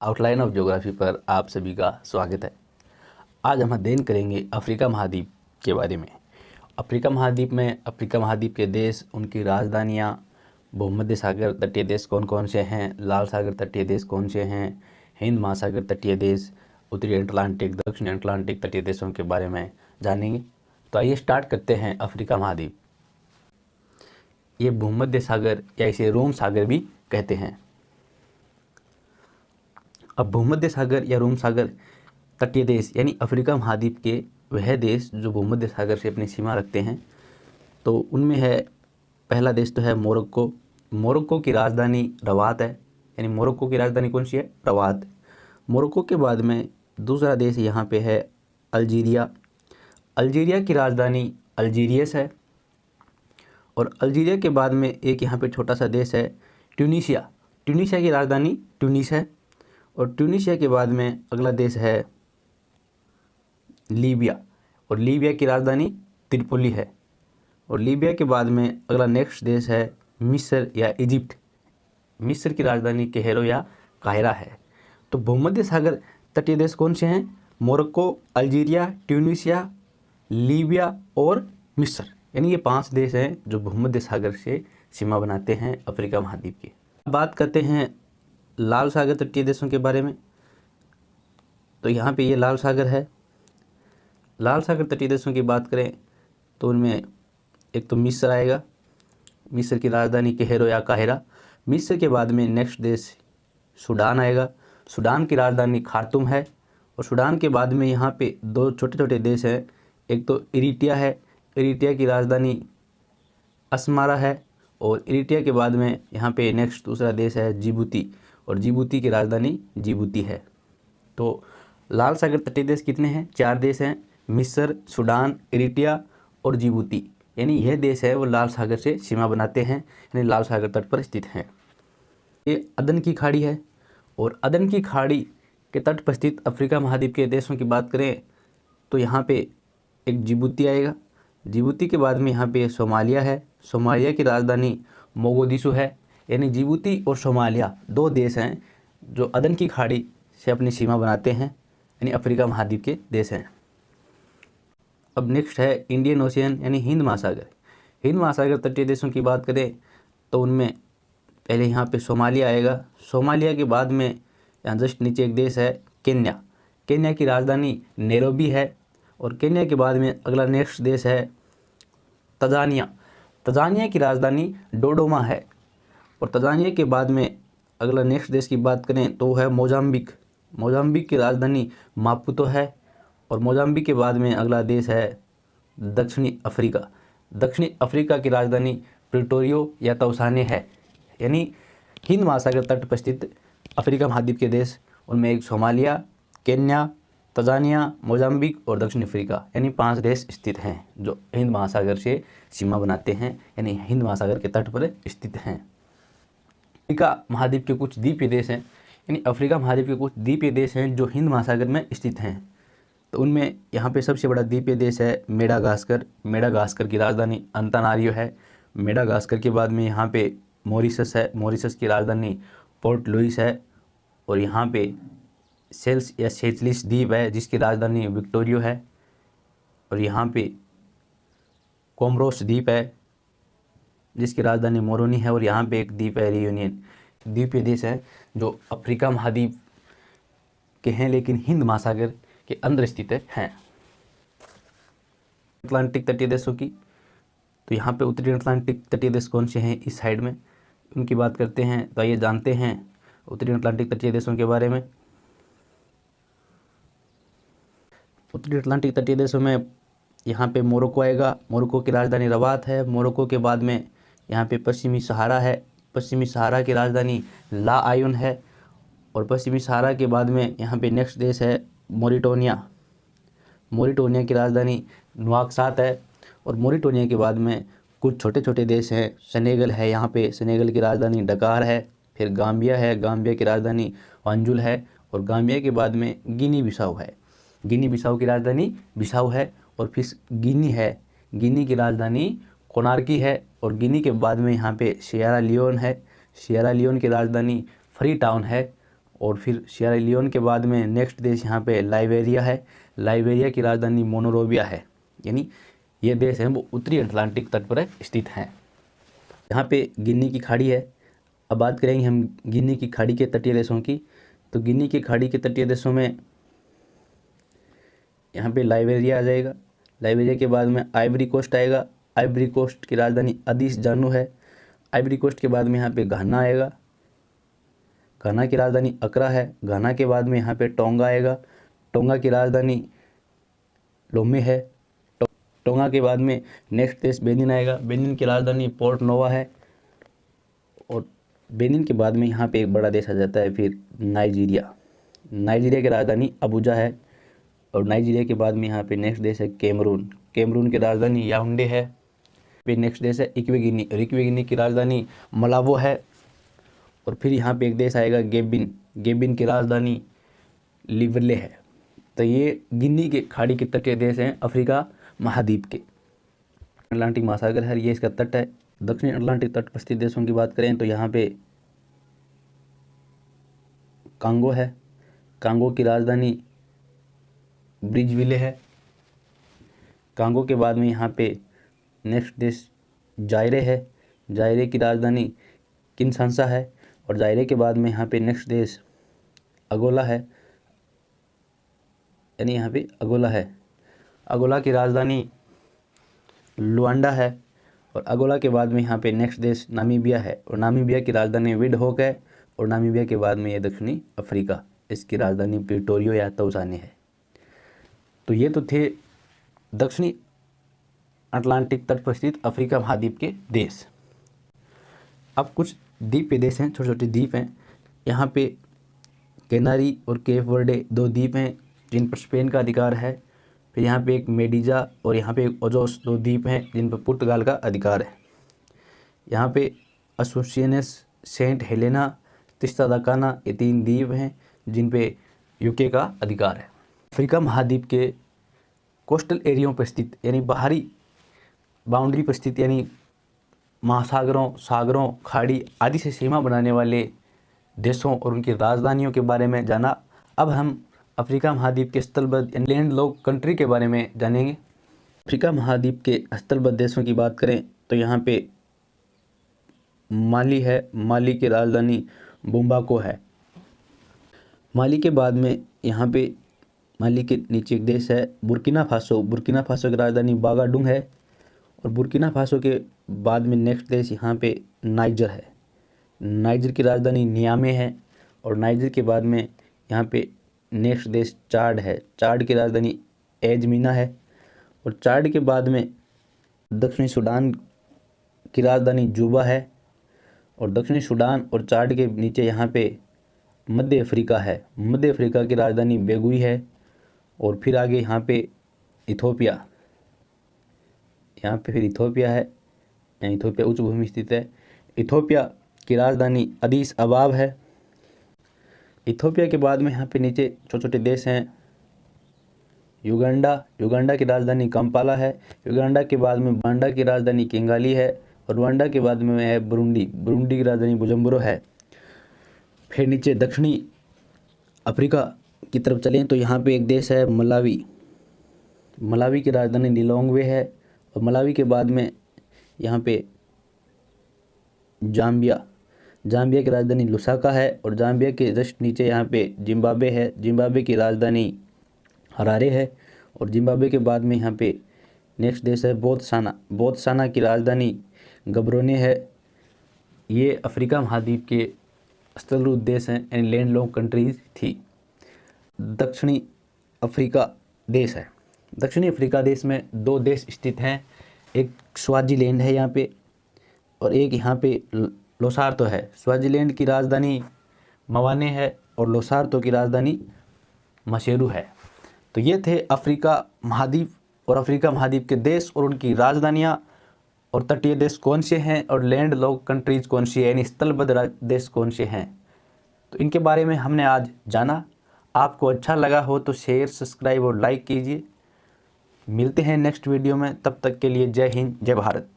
Outline of geography पर आप सभी का स्वागत है। आज हम अध्ययन करेंगे अफ्रीका महाद्वीप के बारे में। अफ्रीका महाद्वीप के देश, उनकी राजधानियाँ, भूमध्य सागर तटीय देश कौन कौन से हैं, लाल सागर तटीय देश कौन से हैं, हिंद महासागर तटीय देश, उत्तरी अटलांटिक, दक्षिण अटलांटिक तटीय देशों के बारे में जानेंगे। तो आइए स्टार्ट करते हैं। अफ्रीका महाद्वीप ये भूमध्य सागर या इसे रोम सागर भी कहते हैं। अब भूमध्य सागर या रोम सागर तटीय देश यानी अफ्रीका महाद्वीप के वह देश जो भूमध्य सागर से अपनी सीमा रखते हैं, तो उनमें है पहला देश तो है मोरक्को। मोरक्को की राजधानी रबात है, यानी मोरक्को की राजधानी कौन सी है? रबात। मोरक्को के बाद में दूसरा देश यहाँ पे है अल्जीरिया। अल्जीरिया की राजधानी अल्जीरियस है। और अल्जीरिया के बाद में एक यहाँ पे छोटा सा देश है ट्यूनीशिया। ट्यूनीशिया की राजधानी ट्यूनिस है। और ट्यूनीशिया के बाद में अगला देश है लीबिया, और लीबिया की राजधानी त्रिपोली है। और लीबिया के बाद में अगला नेक्स्ट देश है मिस्र या इजिप्ट। मिस्र की राजधानी कैरो या काहिरा है। तो भूमध्य सागर तटीय देश कौन से हैं? मोरक्को, अल्जीरिया, ट्यूनीशिया, लीबिया और मिस्र, यानी ये 5 देश हैं जो भूमध्य सागर से सीमा बनाते हैं अफ्रीका महाद्वीप की। बात करते हैं लाल सागर तटीय देशों के बारे में। तो यहाँ पे ये लाल सागर है। लाल सागर तटीय देशों की बात करें तो उनमें एक तो मिस्र आएगा। मिस्र की राजधानी कैरो या काहिरा। मिस्र के बाद में नेक्स्ट देश सूडान आएगा। सूडान की राजधानी खार्तूम है। और सूडान के बाद में यहाँ पे 2 छोटे छोटे देश हैं। एक तो इरिट्रिया है। इरिट्रिया की राजधानी अस्मारा है। और इरिट्रिया के बाद में यहाँ पे नेक्स्ट दूसरा देश है जिबूती, और जिबूती की राजधानी जिबूती है। तो लाल सागर तटीय देश कितने हैं? 4 देश हैं, मिस्र, सूडान, इरिट्रिया और जिबूती। यानी यह देश है वो लाल सागर से सीमा बनाते हैं, यानी लाल सागर तट पर स्थित हैं। ये अदन की खाड़ी है। और अदन की खाड़ी के तट पर स्थित अफ्रीका महाद्वीप के देशों की बात करें तो यहाँ पे एक जिबूती आएगा। जिबूती के बाद में यहाँ पे सोमालिया है। सोमालिया की राजधानी मोगोदिशु है। यानी जिबूती और सोमालिया 2 देश हैं जो अदन की खाड़ी से अपनी सीमा बनाते हैं, यानी अफ्रीका महाद्वीप के देश हैं। अब नेक्स्ट है इंडियन ओशियन यानी हिंद महासागर। हिंद महासागर तटीय देशों की बात करें तो उनमें पहले यहाँ पे सोमालिया आएगा। सोमालिया के बाद में यहाँ जस्ट नीचे एक देश है केन्या। केन्या की राजधानी नैरोबी है। और केन्या के बाद में अगला नेक्स्ट देश है तंजानिया। तंजानिया की राजधानी डोडोमा है। और तंजानिया के बाद में अगला नेक्स्ट देश की बात करें तो है मोजाम्बिक। मोजाम्बिक की राजधानी मापुतो है। और मोजाम्बिक के बाद में अगला देश है दक्षिणी अफ्रीका। दक्षिणी अफ्रीका की राजधानी प्रिटोरियो या तौसाने है। यानी हिंद महासागर तट पर स्थित अफ्रीका महाद्वीप के देश, उनमें एक सोमालिया, केन्या, तंजानिया, मोजाम्बिक और दक्षिण अफ्रीका, यानी 5 देश स्थित हैं जो हिंद महासागर से सीमा बनाते हैं, यानी हिंद महासागर के तट पर स्थित हैं। अफ्रीका महाद्वीप के कुछ द्वीपीय देश हैं, यानी अफ्रीका महाद्वीप के कुछ द्वीपीय देश हैं जो हिंद महासागर में स्थित हैं। तो उनमें यहाँ पे सबसे बड़ा द्वीपीय देश है मेडागास्कर। मेडागास्कर की राजधानी अंतानारियो है। मेडागास्कर के बाद में यहाँ पे मॉरिशस है। मॉरिशस की राजधानी पोर्ट लुइस है। और यहाँ पे सेल्स या सेचलिस द्वीप है जिसकी राजधानी विक्टोरियो है। और यहाँ पे कोमोरोस द्वीप है जिसकी राजधानी मोरोनी है। और यहाँ पे एक द्वीप है रियूनियन। द्वीपीय देश है जो अफ्रीका महाद्वीप के हैं लेकिन हिंद महासागर के अंदर स्थित हैं। अटलांटिक तटीय देशों की, तो यहाँ पे उत्तरी अटलांटिक तटीय देश कौन से हैं इस साइड में, उनकी बात करते हैं। तो आइए जानते हैं उत्तरी अटलांटिक तटीय देशों के बारे में। उत्तरी अटलांटिक तटीय देशों में यहाँ पे मोरक्को आएगा। मोरक्को की राजधानी रबात है। मोरक्को के बाद में यहाँ पे पश्चिमी सहारा है। पश्चिमी सहारा की राजधानी ला आयुन है। और पश्चिमी सहारा के बाद में यहाँ पे नेक्स्ट देश है मोरिटोनिया। मोरिटोनिया की राजधानी नुआकसात है। और मोरिटोनिया के बाद में कुछ छोटे छोटे देश हैं। सेनेगल है यहाँ पे। सेनेगल की राजधानी डकार है। फिर गाम्बिया है। गाम्बिया की राजधानी वांजुल है। और गाम्बिया के बाद में गिनी बिसाऊ है। गिनी बिसाऊ की राजधानी बिसाऊ है। और फिर गिनी है। गिनी की राजधानी कोनार्की है। और गिनी के बाद में यहाँ पे सिएरा लियोन है। सिएरा लियोन की राजधानी फ्री टाउन है। और फिर सियरा लियोन के बाद में नेक्स्ट देश यहाँ पे लाइबेरिया है। लाइबेरिया की राजधानी मोनोरोविया है। यानी ये देश हैं वो उत्तरी अटलांटिक तट पर स्थित हैं। यहाँ पे गिनी की खाड़ी है। अब बात करेंगे हम गिनी की खाड़ी के तटीय देशों की। तो गिनी की खाड़ी के तटीय देशों में यहाँ पे लाइबेरिया आ जाएगा। लाइबेरिया के बाद में आइवरी कोस्ट आएगा। आइवरी कोस्ट की राजधानी अदीस जानू है। आइवरी कोस्ट के बाद में यहाँ पे घाना आएगा। घाना की राजधानी अकरा है। घाना के बाद में यहाँ पे टोंगा आएगा। टोंगा की राजधानी लोमे है। टोंगा के बाद में नेक्स्ट देश बेनिन आएगा। बेनिन की राजधानी पोर्ट नोवा है। और बेनिन के बाद में यहाँ पे एक बड़ा देश आ जाता है फिर नाइजीरिया। नाइजीरिया की राजधानी अबूजा है। और नाइजीरिया के बाद में यहाँ पे नेक्स्ट देश है कैमरून। कैमरून की राजधानी याउंडे है। फिर नेक्स्ट देश है इक्वेगिनी। और इक्वेगिनी की राजधानी मलावो है। और फिर यहाँ पे एक देश आएगा गेबिन। गेबिन की राजधानी लिवरले है। तो ये गिनी के खाड़ी के तटीय देश हैं अफ्रीका महाद्वीप के। अटलांटिक महासागर है, ये इसका तट है। दक्षिणी अटलांटिक तट पर स्थित देशों की बात करें तो यहाँ पे कांगो है। कांगो की राजधानी ब्रिजविले है। कांगो के बाद में यहाँ पे नेक्स्ट देश जायरे है। जायरे की राजधानी किनशासा है। और जायरे के बाद में यहाँ पे नेक्स्ट देश अगोला है। यानी यहाँ पे अगोला है। अगोला की राजधानी लुआंडा है। और अगोला के बाद में यहाँ पे नेक्स्ट देश नामीबिया है। और नामीबिया की राजधानी विंडहोक है। और नामीबिया के बाद में ये दक्षिणी अफ्रीका, इसकी राजधानी प्रिटोरियो या तौसाने है। तो ये तो थे दक्षिणी अटलांटिक तट पर स्थित अफ्रीका महाद्वीप के देश। अब कुछ द्वीपीय देश हैं, छोटे छोटे द्वीप हैं। यहाँ पे कैनारी और केप वर्डे दो द्वीप हैं जिन पर स्पेन का अधिकार है। फिर यहाँ पे एक मेडिजा और यहाँ पे एक ओजोस दो द्वीप हैं जिन पर पुर्तगाल का अधिकार है। यहाँ पे एसोसिएशनस, सेंट हेलेना, तिस्ता दा काना, ये तीन द्वीप हैं जिन पे यूके का अधिकार है। अफ्रीका महाद्वीप के कोस्टल एरियो पर स्थित यानी बाहरी बाउंड्री पर स्थित यानी महासागरों, सागरों, खाड़ी आदि से सीमा बनाने वाले देशों और उनकी राजधानियों के बारे में जाना। अब हम अफ्रीका महाद्वीप के स्थलबद्ध लैंड लॉक कंट्री के बारे में जानेंगे। अफ्रीका महाद्वीप के स्थलबद्ध देशों की बात करें तो यहाँ पे माली है। माली की राजधानी बुम्बाको है। माली के बाद में यहाँ पे माली के नीचे एक देश है बुर्किना फासो। बुर्किना फासो की राजधानी बागाडुंग है। और बुर्किना फासो के बाद में नेक्स्ट देश यहाँ पे नाइजर है। नाइजर की राजधानी नियामे है। और नाइजर के बाद में यहाँ पे नेक्स्ट देश चाड है। चाड की राजधानी एजमीना है। और चाड के बाद में दक्षिणी सूडान की राजधानी जुबा है। और दक्षिणी सूडान और चाड के नीचे यहाँ पे मध्य अफ्रीका है। मध्य अफ्रीका की राजधानी बेगुई है। और फिर आगे यहाँ पे इथोपिया, यहाँ पे फिर इथोपिया है। इथोपिया उच्च भूमि स्थित है। इथोपिया की राजधानी अदीस अबाब है। इथोपिया के बाद में यहाँ पे नीचे छोटे छोटे देश हैं। युगांडा, युगांडा की राजधानी कंपाला है। युगांडा के बाद में रुवांडा की राजधानी किंगाली है। और रुवांडा के बाद में है बुरुंडी। बुरुंडी की राजधानी बुजुम्बुरो है। फिर नीचे दक्षिणी अफ्रीका की तरफ चलें तो यहाँ पे एक देश है मलावी। मलावी की राजधानी लिलोंगवे है। और मलावी के बाद में यहाँ पे जाम्बिया, जाम्बिया की राजधानी लुसाका है। और जाम्बिया के जस्ट नीचे यहाँ पे जिम्बाब्वे है। जिम्बाब्वे की राजधानी हरारे है। और जिम्बाब्वे के बाद में यहाँ पे नेक्स्ट देश है बोत्सवाना। बोत्सवाना की राजधानी गब्रोने है। ये अफ्रीका महाद्वीप के स्थलरूप देश हैं यानी लैंड लॉक कंट्रीज थी। दक्षिणी अफ्रीका देश है। दक्षिणी अफ्रीका देश में दो देश स्थित हैं। एक स्वाजीलैंड है यहाँ पे और एक यहाँ पे लोसार्तो है। स्वाजीलैंड की राजधानी मवाने है और लोसार्तो की राजधानी मसेरू है। तो ये थे अफ्रीका महाद्वीप और अफ्रीका महाद्वीप के देश और उनकी राजधानियाँ और तटीय देश कौन से हैं और लैंड लॉक कंट्रीज़ कौन सी है यानी स्थलबद्ध देश कौन से हैं। तो इनके बारे में हमने आज जाना। आपको अच्छा लगा हो तो शेयर, सब्सक्राइब और लाइक कीजिए। मिलते हैं नेक्स्ट वीडियो में, तब तक के लिए जय हिंद, जय भारत।